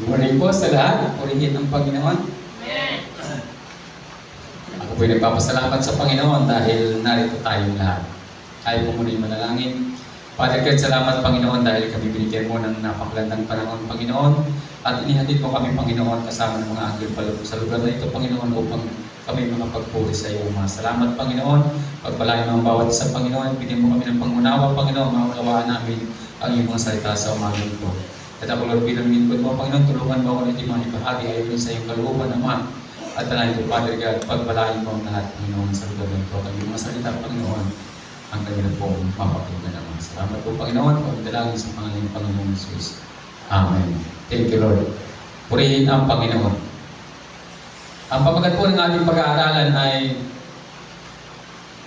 Good morning po sa lahat. Purihin ang Panginoon. Amen. Ako po'y nagpapasalamat sa Panginoon dahil narito tayong lahat. Tayo po muna yung manalangin. Father God, salamat Panginoon dahil kami binigyan mo ng napakagandang panahon, Panginoon. At inihatid mo kami, Panginoon, kasama ng mga anghel paloob sa lugar na ito, Panginoon, upang kami makapagpuri sa iyo. Salamat, Panginoon. Pagpalain mo ang bawat isa, Panginoon. Bigyan mo kami ng pangunawa, Panginoon. Maunawaan namin ang iyong mga salita sa umaga ito. At ako, Lord, pinamingkod mo, Panginoon, tulungan mo ako na iti mga ibahagi ayon sa iyong kalooban, Ama. At tanahin ko, Father God, pagpalain mo ang lahat, Panginoon, sa lugar na ito. At yung mga salita, Panginoon, ang kanila po mapakinggan naman. Salamat po, Panginoon. Pagdalangin sa pangalan ng Panginoon Jesus. Amen. Thank you, Lord. Purihin ang Panginoon. Ang pamagat po ng ating pag-aaralan ay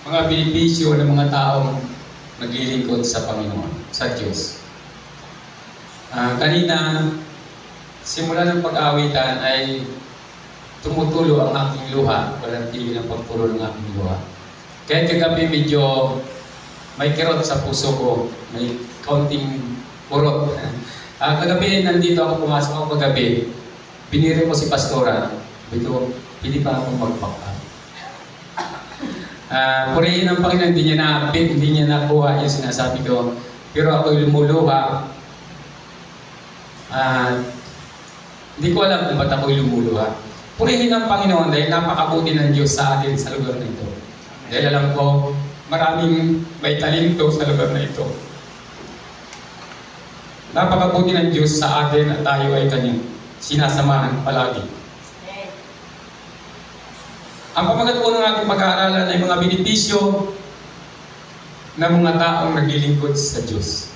mga benepisyo ng mga taong naglilingkod sa Panginoon, sa Diyos. Kanina, simula ng pag-awitan ay tumutulo ang aking luha. Walang tigil ang pagtulo ng aking luha. Kaya kagabi medyo may kirot sa puso ko. May kaunting kurot. Kagabi nandito ako, pumasok ako kagabi. Biniri ko si Pastora. Bito, hindi pa ako magpaka. Purihin ang Panginoon, hindi niya nakuha yung sinasabi ko. Pero ako'y lumuluha. Hindi ko alam kung ba't ako'y lumuluha. Purihin ang Panginoon dahil napakabuti ng Diyos sa atin sa lugar na ito. Dahil alam ko, maraming may talento sa lugar na ito. Napakabuti ng Diyos sa atin at tayo ay Kanyang sinasamahan palagi. Ang pamagat po ng ating pag-aaralan ay mga benepisyo ng mga taong naglilingkod sa Diyos.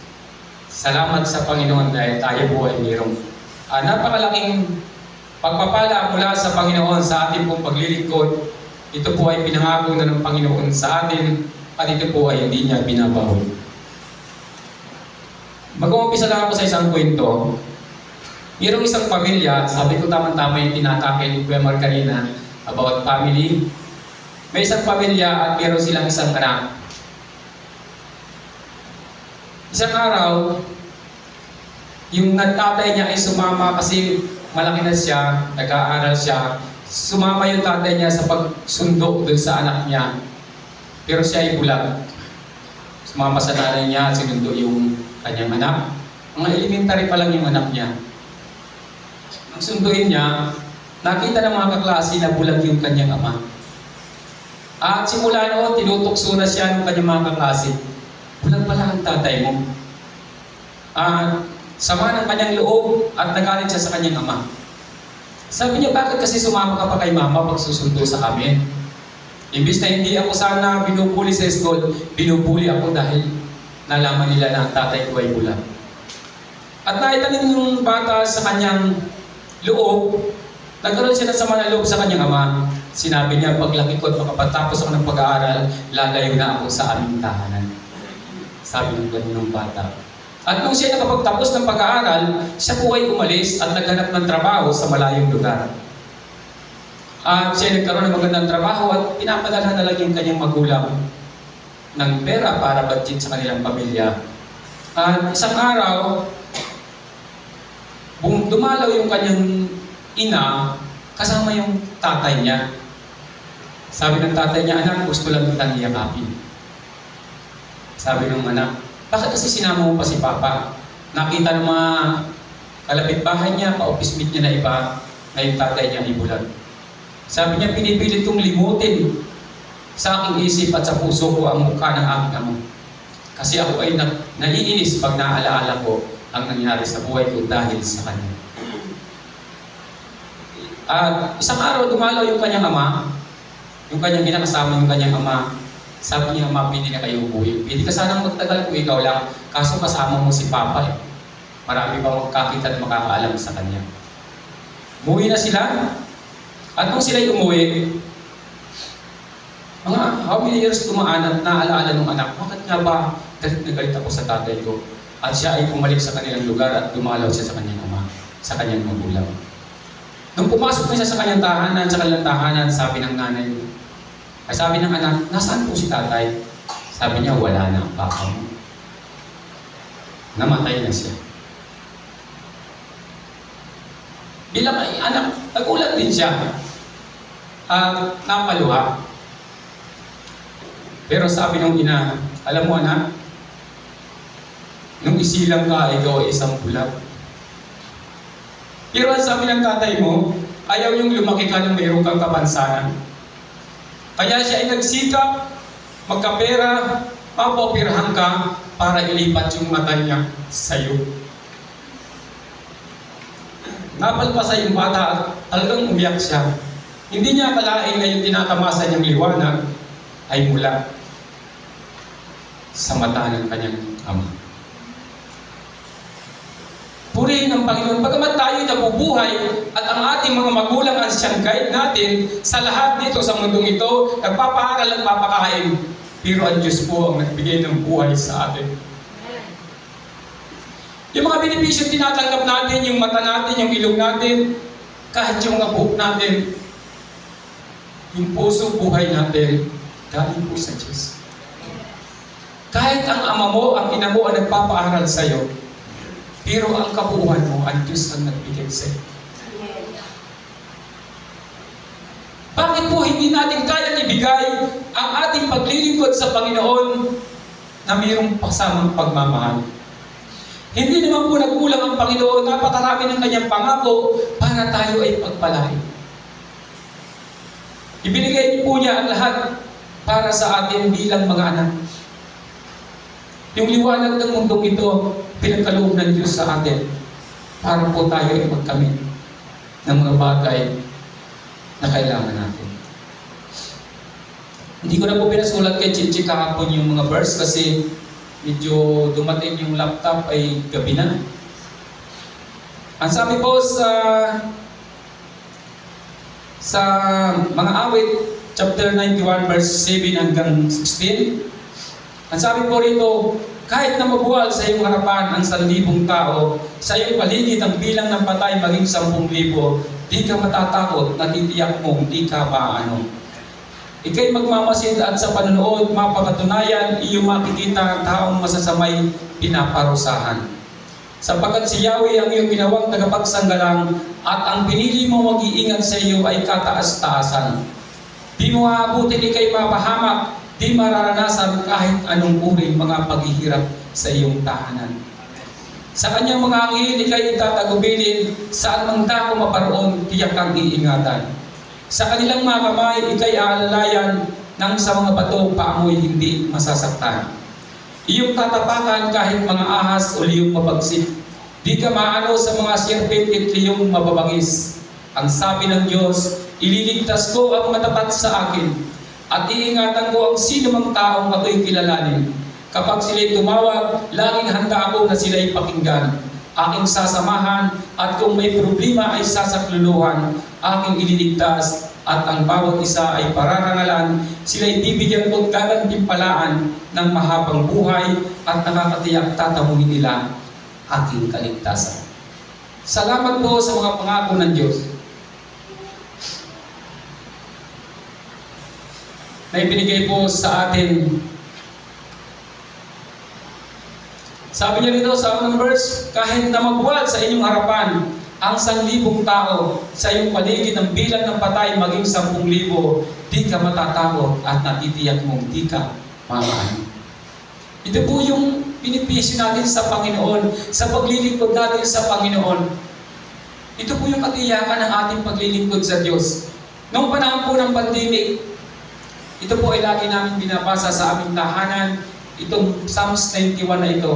Salamat sa Panginoon dahil tayo po ay mayroong napakalaking pagpapala mula sa Panginoon sa ating pong paglilingkod. Ito po ay pinangako na ng Panginoon sa atin at ito po ay hindi niya binabawi. Mag-uumpisa lang ako sa isang kwento. Mayroong isang pamilya, sabi ko tamang-tama yung tinatake ni Kuya Mar kanina about family. May isang pamilya at mayroon silang isang anak. Isang araw, yung tatay niya ay sumama kasi malaki na siya, nag-aaral siya. Sumama yung tatay niya sa pagsundo doon sa anak niya. Pero siya ay bulag. Sumama sa nanay niya at sinundo yung kanyang anak. Mga elementary pa lang yung anak niya. Ang sunduin niya, nakita ng mga kaklase na bulag yung kanyang ama. At simula noon, tinutokso na siya ng kanyang mga kaklase. Bulag pala ang tatay mo. Sama ng kanyang loob at nagalit siya sa kanyang ama. Sabi niya, bakit kasi sumama ka pa kay mama pag susundo sa amin? Imbis na hindi ako sana binupuli sa school, binupuli ako dahil nalaman nila na ang tatay ko ay bulag. At naitanim yung bata sa kanyang loob, nagkaroon siya ng sama ng loob sa kanyang ama. Sinabi niya, paglaki ko at makapatapos ako ng pag-aaral, lalayo na ako sa aming tahanan. Sabi ng ganun ng bata. At nung siya nakapagtapos ng pag-aaral, siya po ay umalis at naghanap ng trabaho sa malayong lugar. At siya nagkaroon ng magandang trabaho at pinapadala na lang yung kanyang magulang ng pera para budget sa kanilang pamilya. At isang araw, dumalaw yung kanyang ina kasama yung tatay niya. Sabi ng tatay niya, anak, gusto lang kitang iyakapin. Sabi ng anak, bakit kasi sinama mo pa si Papa? Nakita ng mga kalapit bahay niya, ka-office mate niya na iba, na yung tatay niya ay bulag. Sabi niya, pinipilit kong limutin sa aking isip at sa puso ko ang mukha ng aking ama. Kasi ako ay naiinis pag naalaala ko ang nangyari sa buhay ko dahil sa kanya. At isang araw, dumalaw yung kanyang ama, yung kanyang kinakasama yung kanyang ama. Sabi niya, ama, pwede na kayo umuwi. Pwede ka sanang magtagal kung ikaw lang. Kaso kasama mo si Papa eh. Marami pa magkakita at makakaalam sa kanya. Umuwi na sila. At nung sila'y umuwi, mga how many years tumaan at naalaala ng anak, bakit nga ba galit na galit ako sa tatay ko? At siya ay bumalik sa kanilang lugar at dumalaw siya sa kanyang ama, sa kanyang magulang. Nung pumasok na siya sa kanyang tahanan, sabi ng nanay, ay sabi ng anak, nasaan po si tatay? Sabi niya, wala na ang papa mo. Namatay na siya. Bilang anak, nagulat din siya. Napaluha. Pero sabi ng ina, alam mo anak, nung isilang ka, ikaw ay isang bulag. Pero ang sabi ng tatay mo, ayaw yung lumaki ka ng mayroong kang kapansanan. Kaya siya ay nagsikap, magkapera, mapopirahan ka para ilipat yung mata niya sa iyo. Napalpasa yung bata at talagang umiyak siya. Hindi niya akalain na yung tinatamasa niyang liwanag ay mula sa mata ng kanyang ama. Purihin ng Panginoon. Bagamat tayo nabubuhay at ang ating mga magulang ang siyang guide natin sa lahat dito sa mundong ito, nagpapaaral at papakain. Pero ang Diyos po ang nagbigay ng buhay sa atin. Yung mga benepisyo tinatanggap natin, yung mata natin, yung ilong natin, kahit yung mga buhok natin, yung puso, buhay natin, galing po sa Diyos. Kahit ang ama mo, ang ina mo ang nagpapaaral sa iyo, pero ang kabuuan mo, ang Diyos ang nagbigay sa iyo. Bakit po hindi natin kayang ibigay ang ating paglilingkod sa Panginoon na mayroong pasamang pagmamahal? Hindi naman po nagkulang ang Panginoon, napakarami ng kanyang pangako para tayo ay pagpalain. Ibinigay po niya ang lahat para sa atin bilang mga anak. Yung liwanag ng mundong ito, pinagkaloob ng Diyos sa atin para po tayo ay magkamit ng mga bagay na kailangan natin. Hindi ko na po pinasulat kay Chichi kahapon yung mga verse kasi medyo dumating yung laptop ay gabi na. Ang sabi po sa mga awit, chapter 91, verse 7 hanggang 16, ang sabi po rito, kahit na mabuwal sa iyong harapan ang 1,000 tao, sa iyong paligid ang bilang ng patay maging 10,000, di ka matatakot, natitiyak mong di ka maano. Ika'y magmamasid at sa panonood, mapapatunayan, iyong makikita ang taong masasamay pinaparusahan. Sapagkat si Yahweh ang iyong ginawang tagapagsanggalang at ang pinili mo mag-iingat sa iyo ay kataas-taasan. Di mo aabutin ika'y mapahamak, di mararanasan kahit anong uri mga paghihirap sa iyong tahanan. Sa kanyang mga anghel, ika'y itatagubilin, saan mang dako maparoon, tiyak kang iingatan. Sa kanilang mga kamay, ika'y aalalayan, nang sa mga bato, paamoy hindi masasaktan. Iyong tatapakan kahit mga ahas o liyong mabagsik. Di ka maano sa mga siyerpent at liyong mababangis. Ang sabi ng Diyos, ililigtas ko ang matapat sa akin, at iingatan ko ang sino mang taong ako'y kilalanin. Kapag sila'y tumawag, laging handa ako na sila'y pakinggan. Aking sasamahan, at kung may problema ay sasakluluhan, aking ililigtas, at ang bawat isa ay pararangalan. Sila'y bibigyan ko't gagantimpalaan ng mahabang buhay, at nakakatiyak tatamuhin nila aking kaligtasan. Salamat po sa mga pangako ng Diyos na ibinigay po sa atin. Sabi niya rito sa unang verse, kahit na magbuwal sa inyong harapan ang 1,000 tao, sa iyong paligid ng bilang ng patay maging 10,000, di ka matatakot at natitiyak mong di ka mamaan. Ito po yung pinipisyo natin sa Panginoon, sa paglilingkod natin sa Panginoon. Ito po yung katiyakan ng ating paglilingkod sa Diyos. Noong panahon po ng pandemic, ito po ay lagi namin binabasa sa aming tahanan, itong Psalms 91 na ito.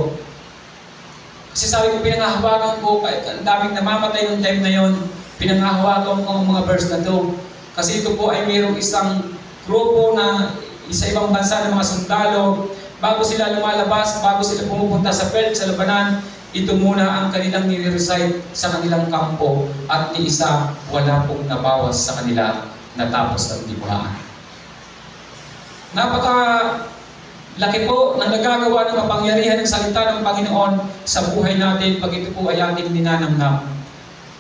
Kasi sabi ko, pinangahawagan ko, kahit ang daming namamatay noong time na yon, pinangahawagan ko ang mga verse na ito. Kasi ito po ay mayroong isang grupo na sa ibang bansa ng mga sundalo, bago sila lumalabas, bago sila pumupunta sa field, sa labanan, ito muna ang kanilang nire-recite sa kanilang kampo at ni isa wala pong nabawas sa kanila natapos ang dibuhaan. Napaka-laki po ng nagagawa ng kapangyarihan ng salita ng Panginoon sa buhay natin pag ito po ay ating ninanamnam.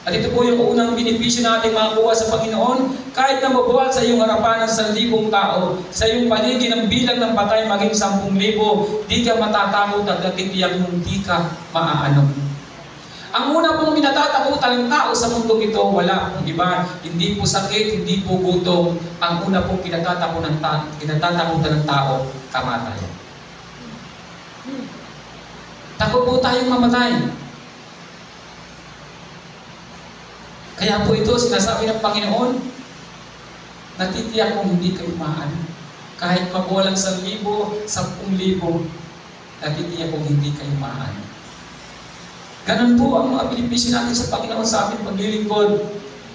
At ito po yung unang benepisyo natin makakuha sa Panginoon, kahit na mabuwal sa iyong harapan ng 1,000 tao, sa iyong paligid ng bilang ng patay maging 10,000, di ka matatakot at natitiyak mong di ka maaano. Ang una pong kinatatakutan ng tao sa mundong ito, wala pong iba, hindi po sakit, hindi po gutom. Ang una pong kinatatakutan ng tao, kamatayan. Takot po tayong mamatay. Kaya po ito, sinasabi ng Panginoon, natitiyak kung hindi kayo maano. Kahit mabuwalang 1,000, 10,000, natitiyak kung hindi kayo maano. Ganun po ang mga pinipisyo natin sa Panginoon sa ating paglilingkod.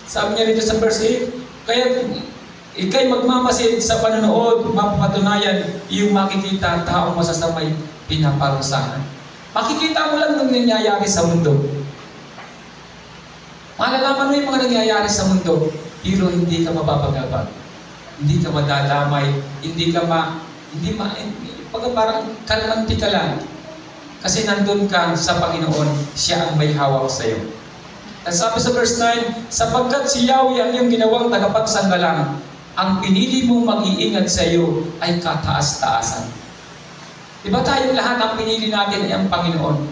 Sabi niya rito sa verse 8, kaya ikay magmamasid sa panonood, mapapatunayan yung makikita taong masasamay pinaparusahan. Makikita mo lang nung nangyayari sa mundo. Malalaman mo yung mga nangyayari sa mundo, pero hindi ka mapapagabag. Hindi ka madadamay, parang kalmanti ka lang. Kasi nandun ka sa Panginoon, siya ang may hawak sa iyo. At sabi sa verse 9, sapagkat si Yahweh ang iyong ginawang tagapagsanggalang, ang pinili mong mag-iingat sa iyo ay kataas-taasan. Diba tayong lahat ang pinili natin ay ang Panginoon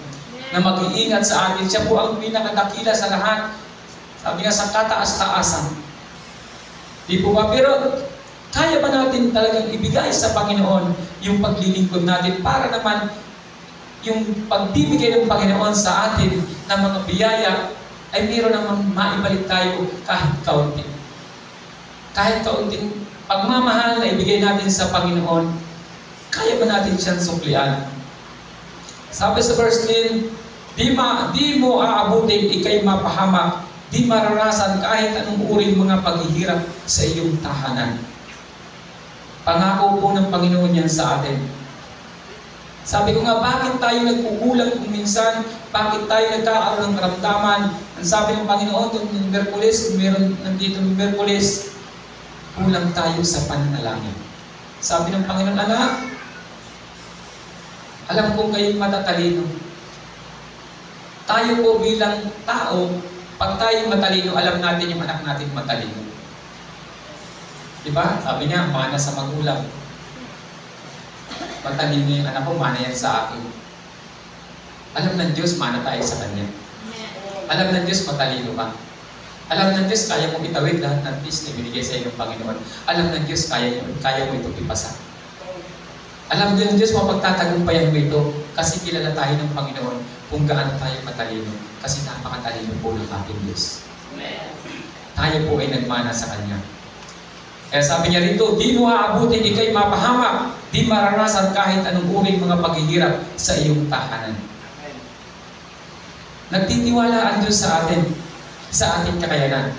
na mag-iingat sa atin. Siya po ang pinakadakila sa lahat. Sabi nga sa kataas-taasan. Di po ba? Pero kaya ba natin talagang ibigay sa Panginoon yung paglilingkod natin para naman yung pagbibigay ng Panginoon sa atin ng mga biyaya ay mayroon naman maibalik tayo kahit kaunti. Kahit kaunting pagmamahal na ibigay natin sa Panginoon, kaya ba natin siyang suklian? Sabi sa verse 10, di mo aabutin, ikay mapahamak, di maranasan kahit anong uring mga paghihirap sa iyong tahanan. Pangako po ng Panginoon yan sa atin. Sabi ko nga, bakit tayo nagkukulang kung minsan? Bakit tayo nagkakaroon ng karamdaman? Ang sabi ng Panginoon, ng Miyerkules, kung meron nandito ng Miyerkules, kulang tayo sa pananalangin. Sabi ng Panginoon, anak, alam kong kayo'y matatalino. Tayo po bilang tao, pag tayo matalino, alam natin yung anak natin matalino. Diba? Sabi niya, mana sa magulang. Matalino yung anak ko, mana yan sa akin. Alam ng Diyos, mana tayo sa Kanya. Alam ng Diyos, matalino ka. Alam ng Diyos, kaya mong itawid lahat ng peace na binigay sa iyo ng Panginoon. Alam ng Diyos, kaya mo ito ipasa. Alam din ng Diyos, mapagtatagumpayan mo ito kasi kilala tayo ng Panginoon kung gaano tayo matalino. Kasi napakatalino po ng ating Diyos. Tayo po ay nagmana sa Kanya. Kaya sabi niya rito, di mo aabutin, ikay mapahamak, di maranasan kahit anong uring mga paghihirap sa iyong tahanan. Nagtitiwala ang Diyos sa ating kakayanan.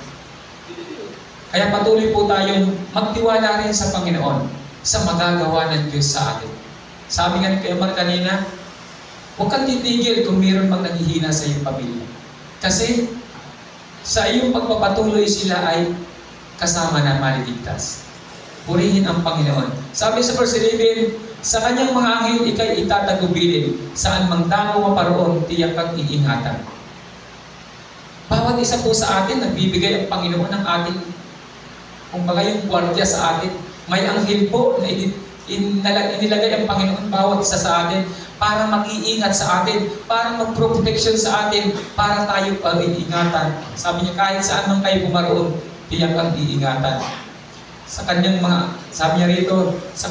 Kaya patuloy po tayong magtiwala rin sa Panginoon sa magagawa ng Diyos sa atin. Sabi nga ni Kuya Mar kanina, huwag kang titigil kung mayroon mang naghihina sa iyong pamilya. Kasi sa iyong pagpapatuloy sila ay kasama na maliligtas. Purihin ang Panginoon. Sabi sa verse 11, sa kanyang mga anghel ikay itatagubilin, saan mang dako maparoon, tiyak kang iingatan. Bawat isa po sa atin, nagbibigay ang Panginoon ng ating, kung baga yung gwardiya sa atin. May anghel po na inilagay ang Panginoon bawat isa sa atin para mag-iingat sa atin, para mag-protection sa atin, para tayo pag-iingatan. Sabi niya, kahit saan man kayo pumaroon, tiyak ang iingatan. Sa kanyang mga, sabi niya rito, sa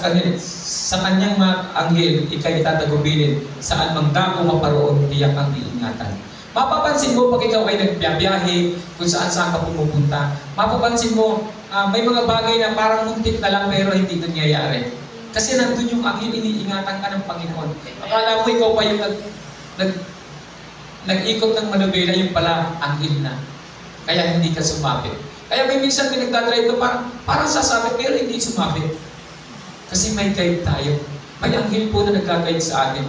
kanyang mga anghel, ikay itatagubilin, saan mang dako maparoon, tiyak ang iingatan. Mapapansin mo pag ikaw ay nagbiyahe, kung saan ka pumupunta, mapapansin mo, may mga bagay na parang muntik na lang pero hindi nangyayari. Kasi nandun yung anghel, iniingatan ka ng Panginoon. Akala mo ikaw pa yung nag-ikot ng manubela, yung pala, anghel na. Kaya hindi ka sumapit. Kaya may minsan pinagdadrive ka parang sasabit pero hindi sumabit. Kasi may guide tayo. May anghel po na nag-guide sa atin.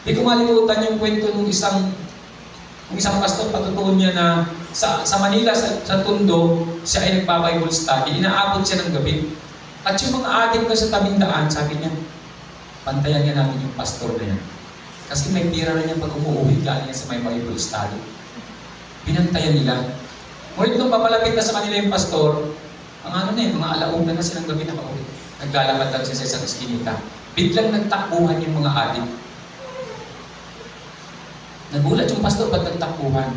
Hindi ko malimutan yung kwento ng isang pastor, patutuon niya na sa Manila, sa Tondo, siya ay nagpa-Bible study. Inaabot siya ng gabi. At yung mga adik na sa tabing daan, sabi niya, pantayan niya namin yung pastor na yan. Kasi may pira na niya pag umuuwi galing niya sa may Bible study. Pinantayan nila. Ngunit nung papalapit na sa kanila yung pastor, mga alauna na silang gabi nakauwi. Naglalakad lang siya sa isang eskinita. Biglang nagtakbuhan yung mga adik. Nagulat yung pastor ba't nagtakbuhan.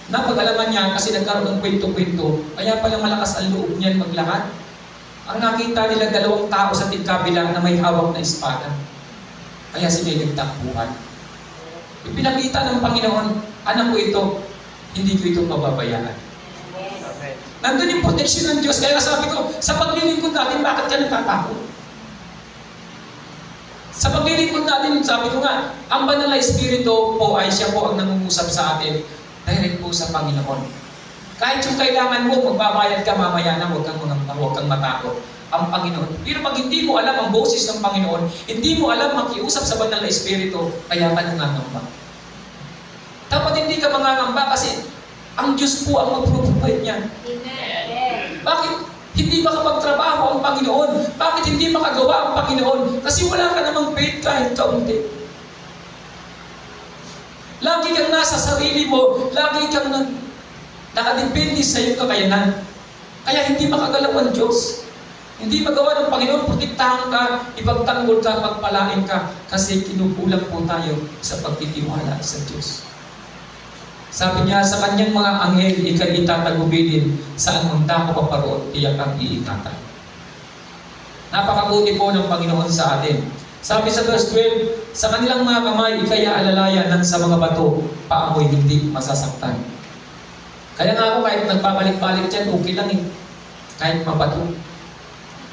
Napag-alaman niya kasi nagkaroon ng kwento-kwento, kaya pala malakas ang loob niyan maglakad. Ang nakita nila dalawang tao sa tigkabila na may hawak na espada. Kaya sila nagtakbuhan. Ipinakita ng Panginoon, anak ko ito, hindi ko ito pababayaan. Nandun yung protection ng Diyos. Kaya sabi ko, sa paglilingkod natin, bakit ka natatakot? Sa paglilingkod natin, sabi ko nga, ang banal na Espiritu po ay siya po ang nangungusap sa atin. Direct po sa Panginoon. Kahit yung kailangan mo, magbabayad ka mamaya na, huwag kang matakot. Ang Panginoon. Pero pag hindi mo alam ang boses ng Panginoon, hindi mo alam makiusap sa banal na Espiritu, kaya ka nangangamba. Dapat hindi ka mangangamba kasi ang Diyos po ang mag-provide niya. Amen. Bakit hindi makapagtrabaho ang Panginoon? Bakit hindi makagawa ang Panginoon? Kasi wala ka namang faith kahit kaunti. Lagi kang nasa sarili mo, lagi kang nakadepende sa iyong kakayanan. Kaya hindi makagalaw ang Diyos. Hindi magawa ng Panginoon, protektahan ka, ipagtanggol ka, pagpalain ka, kasi kinukulang po tayo sa pagtitiwala sa Diyos. Sabi niya, sa kanyang mga anghel, ikay itatagubilin, saan mang dako paparoon, tiyak ang iingatan. Napakabuti po ng Panginoon sa atin. Sabi sa verse 12, sa kanilang mga kamay, ikay aalalayan ng sa mga bato, paamoy hindi masasaktan. Kaya nga ako, kahit nagbabalik-balik dyan, okay lang eh. Kahit mabato.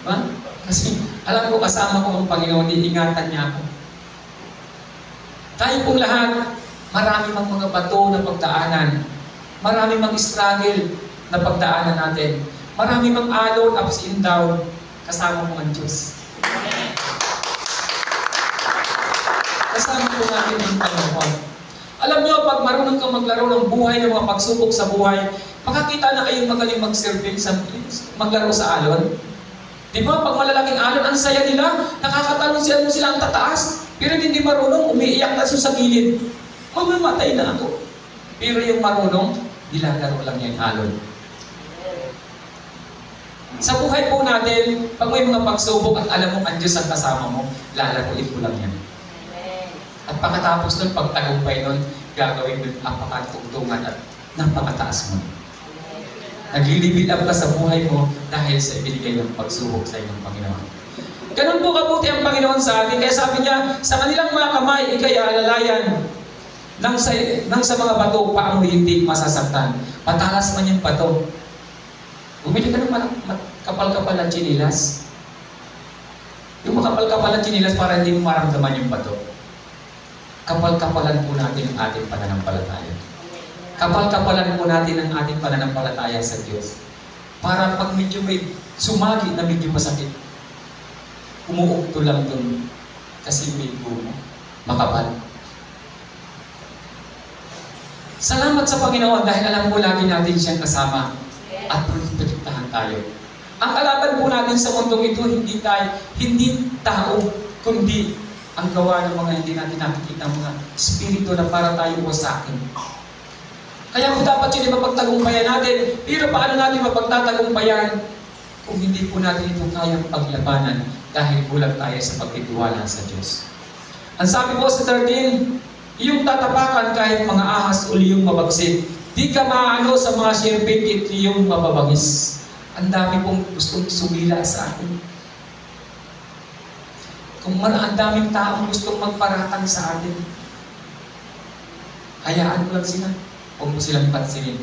Diba? Kasi alam ko kasama ko ang Panginoon, iingatan niya ako. Tayo pong lahat, marami mang mga bato na pagdaanan. Marami mang struggle na pagdaanan natin. Marami mang alon, ups and down. Kasama mo ang Diyos. Kasama po natin ang Panginoon. Alam niyo, pag marunong kang maglaro ng buhay, ng mga pagsubok sa buhay, makakita na kayong magaling mag-surfing maglaro sa alon. Di ba? Pag malalaking alon, ang saya nila, nakakatalon sila ang tataas, pero hindi marunong, umiiyak na sa gilid. Mamamatay na ako. Pero yung marunong, nilalaro lang yung alon. Sa buhay po natin, pag may mga pagsubok at alam mo ang Diyos ang kasama mo, lalaruin mo lang yan. At pagkatapos nun, pagtagumpay nun, gagawin nun napakatugtungan at napakataas mo. Naglilibil up ka sa buhay mo dahil sa ibinigay ng pagsubok sa iyong Panginoon. Ganun po kabuti ang Panginoon sa atin. Kaya sabi niya, sa kanilang mga kamay, ikay alalayan nang sa mga bato, paamoy hindi masasaktan. Patalas man yung bato. Bumili ka ng kapal-kapal na chinilas. Yung makapal-kapal na chinilas para hindi mo maramdaman yung bato. Kapal-kapalan po natin ang ating pananampalataya. Kapal-kapalan po natin ang ating pananampalataya sa Diyos. Para pag medyo may sumagi na medyo masakit, umuukto lang dun kasi may gumo, makapal. Salamat sa Panginoon dahil alam mo lagi natin siyang kasama at protektahan tayo. Ang kalaban po natin sa mundong ito, hindi tao, kundi ang gawa ng mga hindi natin nakikita mga spirito na para tayo wasakin. Kaya po dapat yun mapagtagumpayan natin. Pero paano natin mapagtatagumpayan kung hindi po natin ito kayang paglabanan dahil kulang tayo sa pagtitiwala sa Diyos. Ang sabi po sa 13, iyong tatapakan kahit mga ahas o liyong mabagsik. Di ka maano sa mga siyerpit liyong mababangis. Ang dami pong gustong sumila sa atin. Kung ang daming taong gustong magparatang sa atin, hayaan mo lang sila. Huwag mo silang pansinin.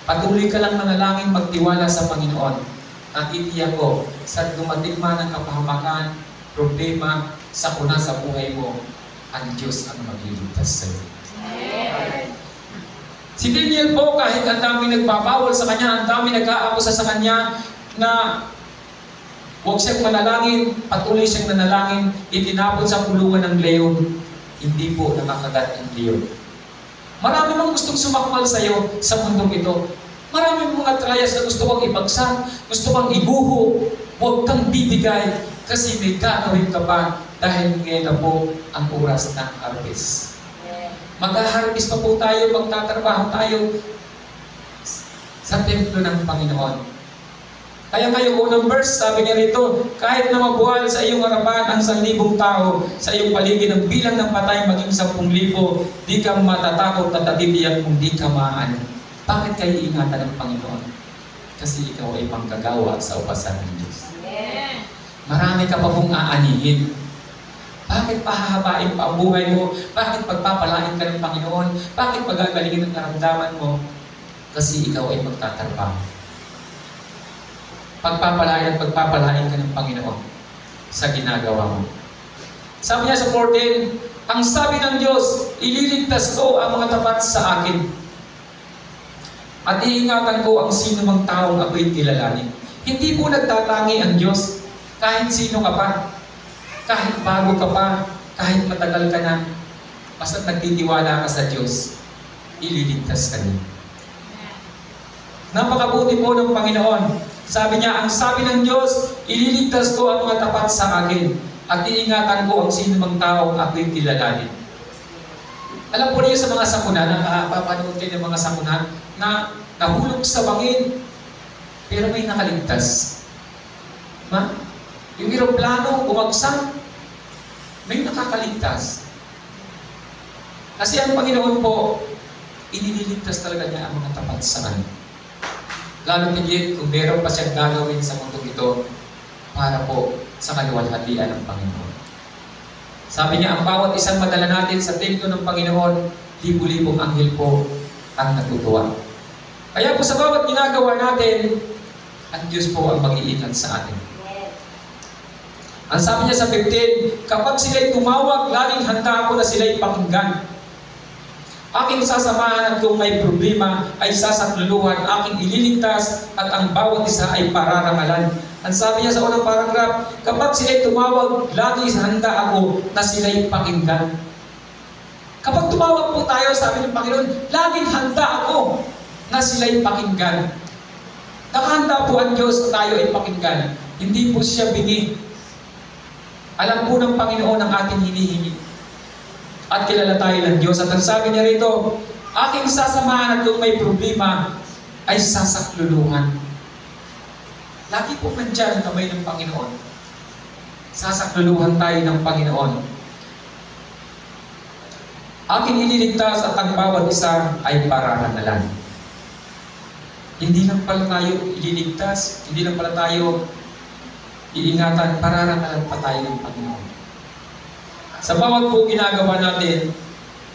Patuloy ka lang manalangin, magtiwala sa Panginoon. At itiyak ko, sa dumating man ang kapahamakan, problema, sakuna sa buhay mo, ang Diyos ang magliligtas sa iyo. Si Daniel po, kahit ang dami nagbabawal sa kanya, ang dami nag-aakusa sa kanya na huwag siyang manalangin, patuloy siyang nanalangin, itinapon sa kulungan ng leon, hindi po nakakagat ang leon. Marami mang gustong sumakmal sa iyo sa mundong ito. Marami mga trials na gusto kang ibagsak, gusto kang iguho, huwag kang bibigay kasi may gagawin ka pa dahil ngayon na po ang oras ng harvest. Mag-harvest pa po tayo, magtatrabaho tayo sa templo ng Panginoon. Kaya ngayong unang verse, sabi niya rito, kahit na mabuhal sa iyong harapan ang 1,000 tao, sa iyong paligid ang bilang ng patay maging 10,000, di ka matatakot at tatitiyak kung di ka maaano. Bakit kayo ingatan ng Panginoon? Kasi ikaw ay panggagawa sa upasan ng Diyos. Marami ka pa pong aanihin. Bakit pahahabain pa ang buhay mo? Bakit pagpapalain ka ng Panginoon? Bakit pagagalingin ang karamdaman mo? Kasi ikaw ay magtatrabaho. Pagpapalain ka ng Panginoon sa ginagawa mo. Sabi niya sa 14, ang sabi ng Diyos, ililigtas ko ang mga tapat sa akin. At iingatan ko ang sino mang taong ako'y kilalanin. Hindi po nagtatangi ang Diyos. Kahit sino ka pa, kahit bago ka pa, kahit matagal ka na, basta't nagtitiwala ka sa Diyos, ililigtas ka niya. Napakabuti po ng Panginoon. Sabi niya, ang sabi ng Diyos, ililigtas ko ang mga tapat sa akin at iingatan ko ang sino mang taong ako'y kilalanin. Alam po niyo sa mga sakuna, napapanood kayo ng mga sakuna na nahulog sa bangin, pero may nakaligtas. Yung eroplano, bumagsak, may nakakaligtas. Kasi ang Panginoon po, inililigtas talaga niya ang mga tapat sa kanya. Lalo tigit kung meron pa siyang gagawin sa mundo ito para po sa kaluwalhatian ng Panginoon. Sabi niya, ang bawat isang madala natin sa templo ng Panginoon, libo-libong anghel po ang natutuwa. Kaya po sa bawat ginagawa natin, ang Diyos po ang mag-iingat sa atin. Ang sabi niya sa 15, kapag sila'y tumawag, laging handa ako na sila'y pakinggan. Aking sasamahan at kung may problema ay sasakluluhan, aking ililigtas at ang bawat isa ay pararangalan. Ang sabi niya sa unang paragraph, kapag sila'y tumawag, lagi handa ako na sila'y pakinggan. Kapag tumawag po tayo, sabi ng Panginoon, laging handa ako na sila'y pakinggan. Nakahanda po ang Diyos na tayo ay pakinggan. Hindi po siya bingi. Alam po ng Panginoon ang ating hinihingi. At kilala tayo ng Diyos. At ang sabi niya rito, aking sasamahan at kung may problema ay sasakluluhan. Lagi po nandiyan ang kamay ng Panginoon. Sasakluluhan tayo ng Panginoon. Aking ililigtas at ang bawat isa ay pararangalan. Hindi lang pala tayo ililigtas, hindi lang pala tayo iingatan, pararangalan pa tayo ng Panginoon. Sa bawat po ginagawa natin,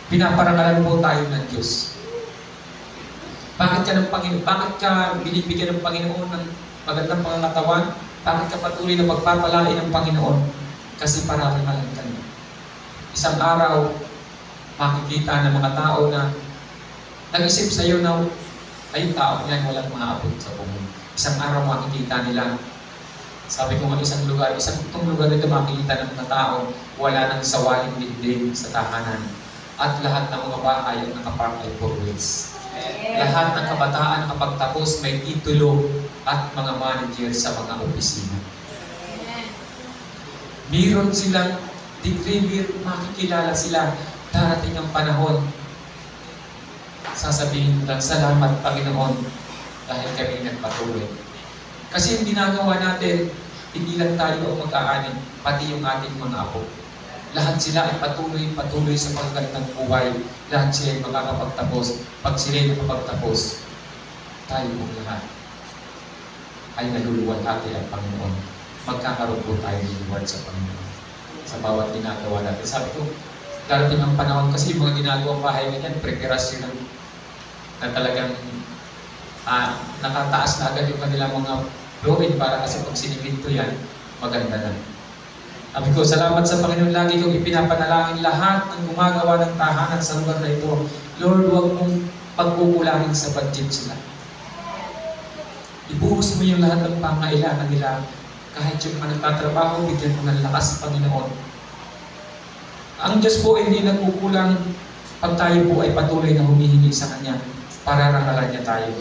pinaparangalan po tayo ng Diyos. Bakit ka ng Panginoon? Bakit ka binibigyan ng Panginoon ng magandang pangangatawan? Bakit ka patuloy na pagpapalain ng Panginoon? Kasi pararangalan ka niya. Isang araw, makikita ng mga tao na nag-isip sa iyo na ay tao niyan walang maabot sa pumunta. Isang araw makikita nila. Sabi ko nga isang lugar nito makikita ng mga tao, wala nang sawaling dingding sa tahanan. At lahat ng mga bahay ang nakapark ay for wheels. Lahat ng kabataan nakapagtapos may titulo at mga manager sa mga opisina. Meron silang degree, makikilala sila. Darating ang panahon, sasabihin lang, salamat Panginoon dahil kami nagpatuloy. Kasi yung ginagawa natin, hindi lang tayo ang mag-aanin, pati yung ating mga apo. Lahat sila ay patuloy sa paggalit ng buhay. Lahat sila ay makakapagtapos. Pag sila ay nakapagtapos, tayo pong lahat ay naluluwalhati ang Panginoon. Magkakaroon po tayo ng reward sa Panginoon sa bawat ginagawa natin. Sabi ko, darating ang panahon kasi yung mga ginagawang bahay ganyan, preparasyon na talagang nakataas na agad yung kanilang mga flooring para kasi pag siniminto yan, maganda na. Sabi ko, salamat sa Panginoon, lagi kong ipinapanalangin lahat ng gumagawa ng tahanan sa lugar na ito. Lord, huwag mong pagkukulangin sa budget sila. Ibuhos mo yung lahat ng pangailangan nila. Kahit yung mga nagtatrabaho, bigyan mo ng lakas, Panginoon. Ang Diyos po hindi nagkukulang pag tayo po ay patuloy na humihingi sa Kanya. Pararangalan niya tayo.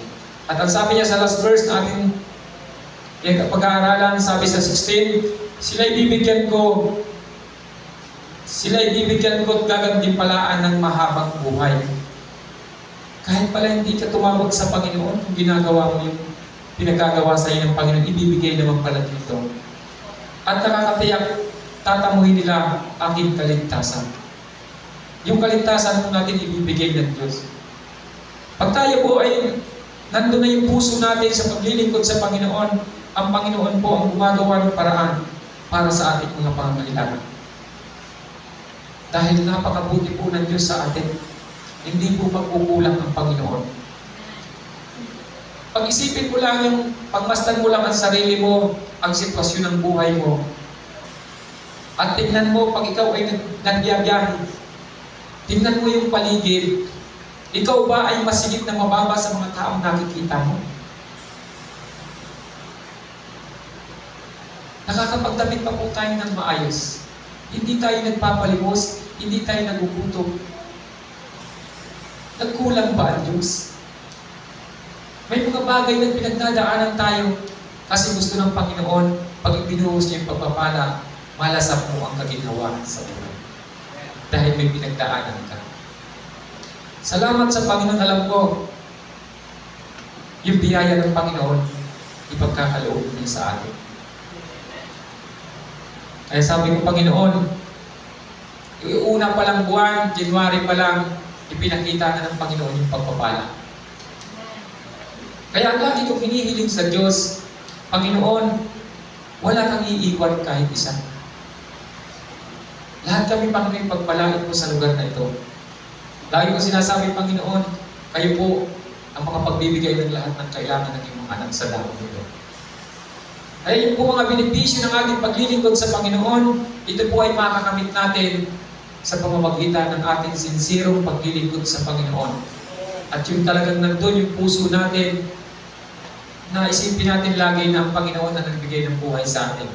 At ang sabi niya sa last verse natin, yung pag-aaralan, sabi sa 16, sila'y bibigyan ko at gagantimpalaan ng mahabang buhay. Kahit pala hindi ka tumawag sa Panginoon, kung ginagawa mo yung pinagkagawa sa iyo ng Panginoon, ibibigay naman pala dito. At nakakatiyak, tatamuhin nila aking kaligtasan. Yung kaligtasan po natin ibibigay ng Diyos. Pag tayo po ay nandun na yung puso natin sa paglilingkod sa Panginoon, ang Panginoon po ang gumagawa ng paraan para sa ating mga pangangailangan. Dahil napakabuti po ng Diyos sa atin, hindi po magkukulang ang Panginoon. Pag-isipin mo lang yung, pagmasdan mo lang ang sarili mo, ang sitwasyon ng buhay mo, at tingnan mo, pag ikaw ay nagbiyabiyahe, tingnan mo yung paligid, ikaw ba ay masigit na mababa sa mga taong nakikita mo? Nakakapagdamit pa po tayo ng maayos. Hindi tayo nagpapalimos, hindi tayo nagugutom. Nagkulang ba ang Diyos? May mga bagay na pinagdadaanan tayo kasi gusto ng Panginoon, pag ibinuhos niya yung pagpapala, malasap mo ang kaginawa sa buhay. Dahil may pinagdaanan ka. Salamat sa Panginoon, alam ko, yung biyaya ng Panginoon, ipagkakaloob niya sa atin. Kaya sabi ko, Panginoon, yung una pa lang buwan, January pa lang, ipinakita na ng Panginoon yung pagpapala. Kaya lagi kong hinihiling sa Diyos, Panginoon, wala kang iiwan kahit isa. Lahat kami, Panginoon, pagpalain mo sa lugar na ito. Lagi ko sinasabi, Panginoon, kayo po ang makapagbibigay ng lahat ng kailangan ng iyong anak sa dako nito. Kaya yung po mga benepisyo ng ating paglilingkod sa Panginoon, ito po ay makakamit natin sa pamamagitan ng ating sinsirong paglilingkod sa Panginoon. At yung talagang nandun yung puso natin, na isipin natin lagi na ang Panginoon na nagbigay ng buhay sa atin.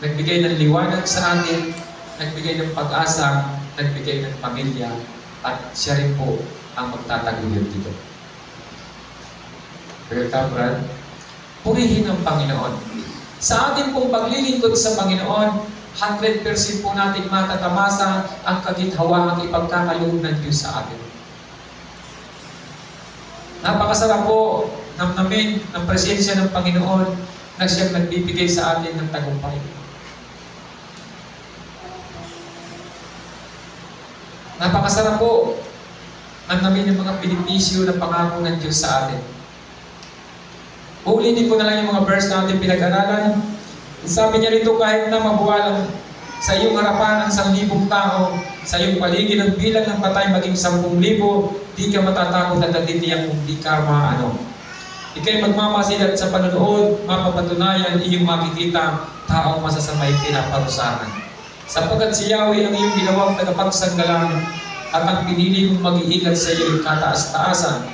Nagbigay ng liwanag sa atin, nagbigay ng pag-asa, nagbigay ng pamilya, at siya rin po ang magtataguyod dito. Kaya Brad, purihin ang Panginoon. Sa ating pong paglilingkod sa Panginoon, 100% po natin matatamasa ang kaginhawang ipagkakaloob ng Diyos sa atin. Napakasarap po namnamin ng presensya ng Panginoon na siyang nagbibigay sa atin ng tagumpay. Napakasarap po namnamin yung mga benepisyo ng pangako ng Diyos sa atin. Uulitin ko na lang yung mga verse na ating pinag-aralan. Sabi niya rito, kahit na mabuwalang sa iyong harapan ang 1,000 tao, sa iyong paligid ang bilang ng patay maging 10,000, di ka matatakot at natitiyak kung di ka maano. Ika'y magmamasilat sa panonood, mapapatunayan iyong makikita taong masasamay pinaparusahan. Sapagkat si Yahweh ang iyong ginawang tagapagsanggalang at ang pinili mong mag-iingat sa iyong kataas-taasan.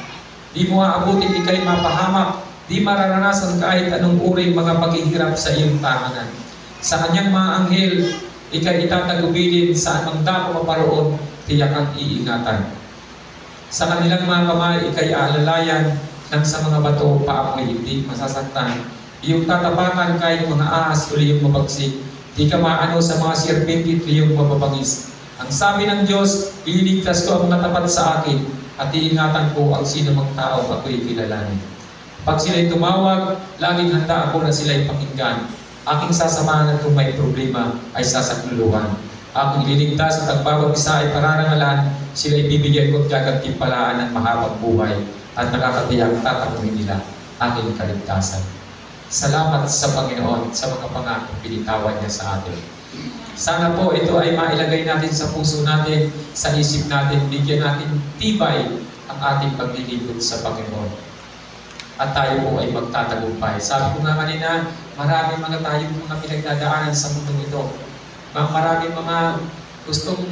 Di mo aabutin ika'y mapahamak, di mararanasan kahit anong uri mga paghihirap sa iyong tahanan. Sa kanyang mga anghel, ika'y itatagubilin sa anong dako maparoon, tiyak ang iingatan. Sa kanilang mga kamay, ika'y aalalayan nang sa mga bato paamoy hindi masasaktan. Iyong tatapakan kahit mga ahas uli yung mabagsik. Di ka maano sa mga sirpinti iyong mababangis. Ang sabi ng Diyos, iligtas ko ang mga tapat sa akin at iingatan ko ang sino mang tao ako'y kilalanin. Pag sila'y tumawag, laging handa ako na sila'y pakinggan. Aking sasamahan at kung may problema ay sasakluluhan. Aking ililigtas at ang bawat isa ay pararangalan, sila'y bibigyan ko at gagantimpalaan ng mahabang buhay at nakakatiyang tatamuhin nila aking kaligtasan. Salamat sa Panginoon sa mga pangako pinitawan niya sa atin. Sana po ito ay mailagay natin sa puso natin, sa isip natin, bigyan natin tibay ang ating paglilingkod sa Panginoon. At tayo po ay magtatagumpay. Sabi ko nga kanina, maraming mga tayong mga pinagdadaanan sa mundong ito. Maraming mga gustong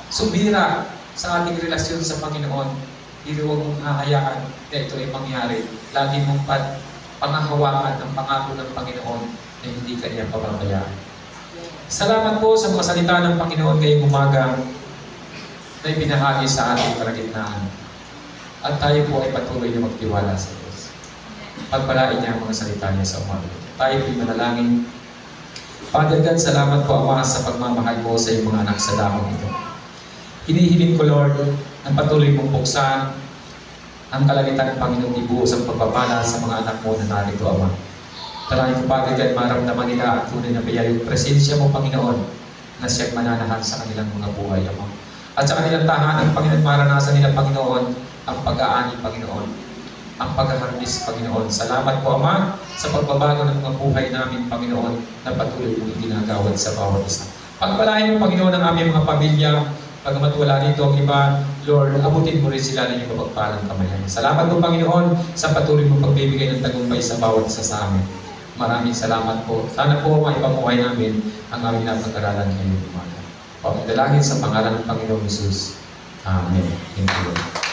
sumira sa ating relasyon sa Panginoon. Pero huwag mong hahayaan na ito ay mangyari. Lagi mong pangahawakan ng pangako ng Panginoon na hindi kanya pababayaan. Salamat po sa mga salita ng Panginoon ngayong umaga na ibinahagi sa ating kalagitnaan. At tayo po ay patuloy na magtiwala sa Diyos. Pagpalain niya ang mga salita niya sa umaga. Tayo po'y manalangin. Father God, salamat po Ama sa pagmamahal mo sa iyong mga anak sa damang ito. Hinihiling ko, Lord, na patuloy mong buksan ang kalamitan ng Panginoon ibuhos ang pagpapala sa mga anak mo na narito, Ama. Dalangin ko, Padre, kahit maramdaman nila ang tunay na biyaya yung presensya mo, Panginoon, na siyang mananahan sa kanilang mga buhay, Ama. At sa kanilang tahanan, Panginoon, maranasan nila, Panginoon, ang pag-aani, Panginoon, ang pag-harvest, Panginoon. Salamat po, Ama, sa pagbabago ng mga buhay namin, Panginoon, na patuloy mong ginagawad sa bawat isa. Pagpalain mo, Panginoon, ang aming mga pamilya. Pagamat wala rito ang iba, Lord, abutin mo rin sila ng iyong mapagpalang kamayan. Salamat po, Panginoon, sa patuloy mong pagbibigay ng tagumpay sa bawat isa sa amin. Maraming salamat po. Sana po maipamuhay namin ang aming napag-aralan ngayong umaga. Pagdalangin sa pangalan ng Panginoong Jesus. Amen. Thank you, Lord.